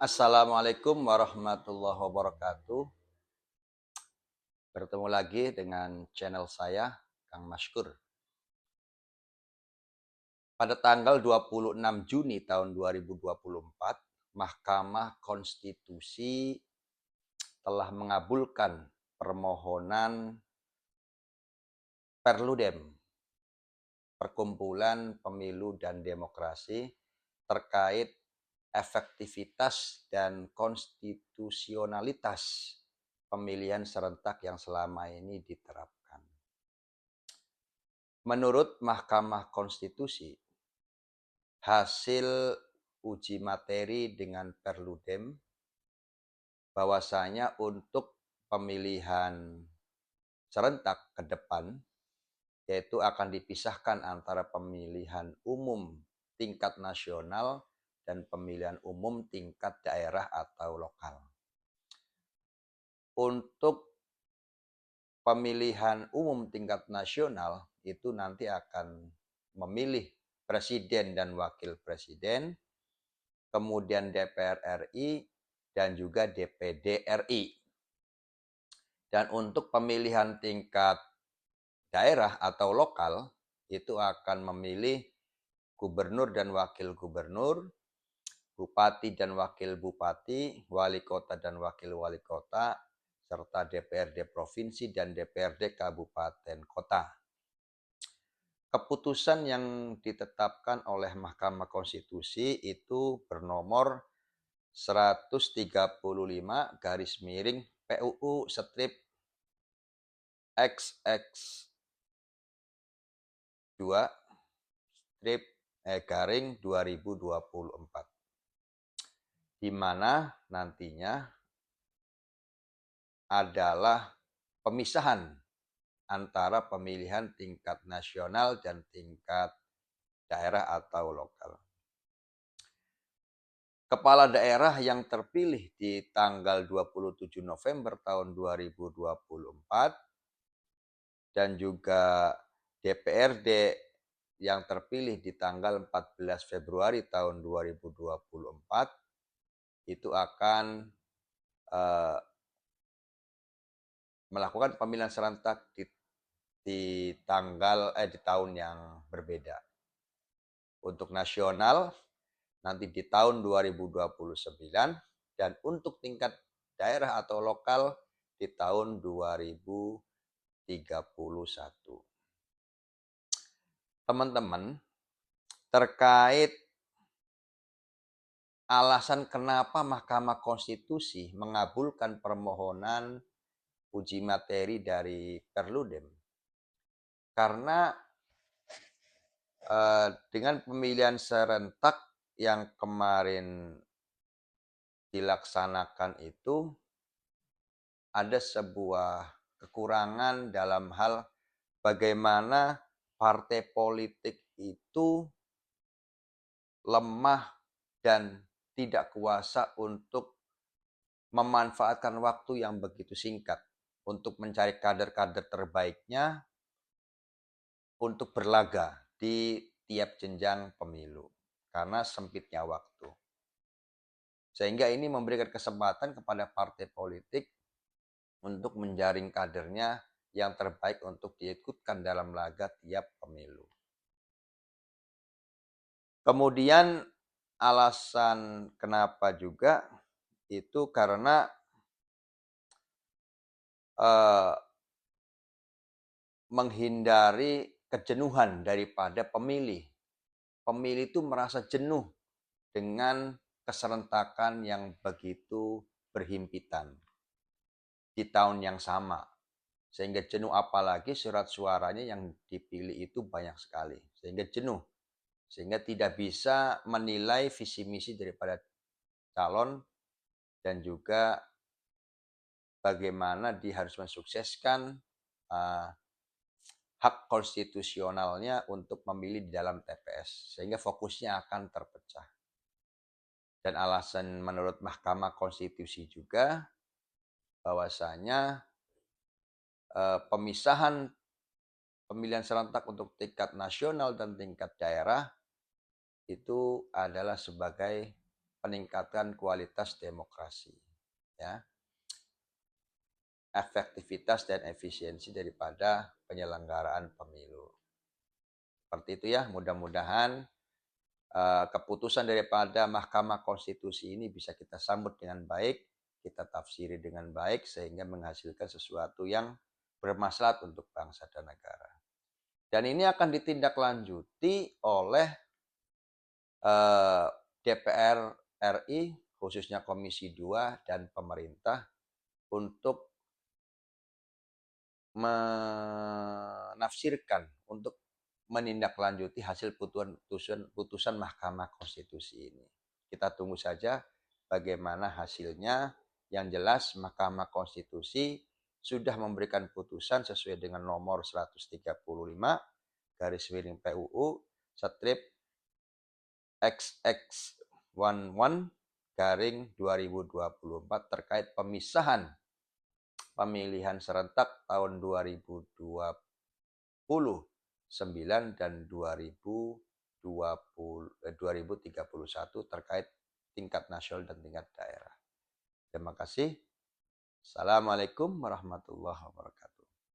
Assalamualaikum warahmatullahi wabarakatuh. Bertemu lagi dengan channel saya, Kang Mashkur. Pada tanggal 26 Juni tahun 2024, Mahkamah Konstitusi telah mengabulkan permohonan Perludem, Perkumpulan Pemilu dan Demokrasi, terkait efektivitas dan konstitusionalitas pemilihan serentak yang selama ini diterapkan. Menurut Mahkamah Konstitusi, hasil uji materi dengan Perludem bahwasanya untuk pemilihan serentak ke depan, yaitu akan dipisahkan antara pemilihan umum tingkat nasional dan pemilihan umum tingkat daerah atau lokal. Untuk pemilihan umum tingkat nasional itu nanti akan memilih presiden dan wakil presiden, kemudian DPR RI, dan juga DPD RI. Dan untuk pemilihan tingkat daerah atau lokal, itu akan memilih gubernur dan wakil gubernur, bupati dan wakil bupati, wali kota dan wakil wali kota, serta DPRD provinsi dan DPRD kabupaten kota. Keputusan yang ditetapkan oleh Mahkamah Konstitusi itu bernomor 135 garis miring PUU strip XX2 strip garing 2024, di mana nantinya adalah pemisahan antara pemilihan tingkat nasional dan tingkat daerah atau lokal. Kepala daerah yang terpilih di tanggal 27 November tahun 2024 dan juga DPRD yang terpilih di tanggal 14 Februari tahun 2024 itu akan melakukan pemilihan serentak di tahun yang berbeda. Untuk nasional nanti di tahun 2029 dan untuk tingkat daerah atau lokal di tahun 2031. Teman-teman, terkait alasan kenapa Mahkamah Konstitusi mengabulkan permohonan uji materi dari Perludem, karena dengan pemilihan serentak yang kemarin dilaksanakan itu ada sebuah kekurangan dalam hal bagaimana partai politik itu lemah dan tidak kuasa untuk memanfaatkan waktu yang begitu singkat untuk mencari kader-kader terbaiknya untuk berlaga di tiap jenjang pemilu karena sempitnya waktu. Sehingga ini memberikan kesempatan kepada partai politik untuk menjaring kadernya yang terbaik untuk diikutkan dalam laga tiap pemilu. Kemudian alasan kenapa juga itu karena menghindari kejenuhan daripada pemilih. Pemilih itu merasa jenuh dengan keserentakan yang begitu berhimpitan di tahun yang sama. Sehingga jenuh, apalagi surat suaranya yang dipilih itu banyak sekali. Sehingga jenuh. Sehingga tidak bisa menilai visi misi daripada calon dan juga bagaimana dia harus mensukseskan hak konstitusionalnya untuk memilih di dalam TPS. Sehingga fokusnya akan terpecah. Dan alasan menurut Mahkamah Konstitusi juga bahwasanya pemisahan pemilihan serentak untuk tingkat nasional dan tingkat daerah itu adalah sebagai peningkatan kualitas demokrasi, ya, efektivitas dan efisiensi daripada penyelenggaraan pemilu. Seperti itu ya, mudah-mudahan keputusan daripada Mahkamah Konstitusi ini bisa kita sambut dengan baik, kita tafsiri dengan baik, sehingga menghasilkan sesuatu yang bermaslahat untuk bangsa dan negara. Dan ini akan ditindaklanjuti oleh DPR RI, khususnya Komisi 2 dan pemerintah untuk menafsirkan, untuk menindaklanjuti hasil putusan Mahkamah Konstitusi ini. Kita tunggu saja bagaimana hasilnya. Yang jelas Mahkamah Konstitusi sudah memberikan putusan sesuai dengan nomor 135 garis miring PUU strip XX11 garing 2024 terkait pemisahan pemilihan serentak tahun 2029 dan 2031 terkait tingkat nasional dan tingkat daerah. Terima kasih. Assalamualaikum warahmatullahi wabarakatuh.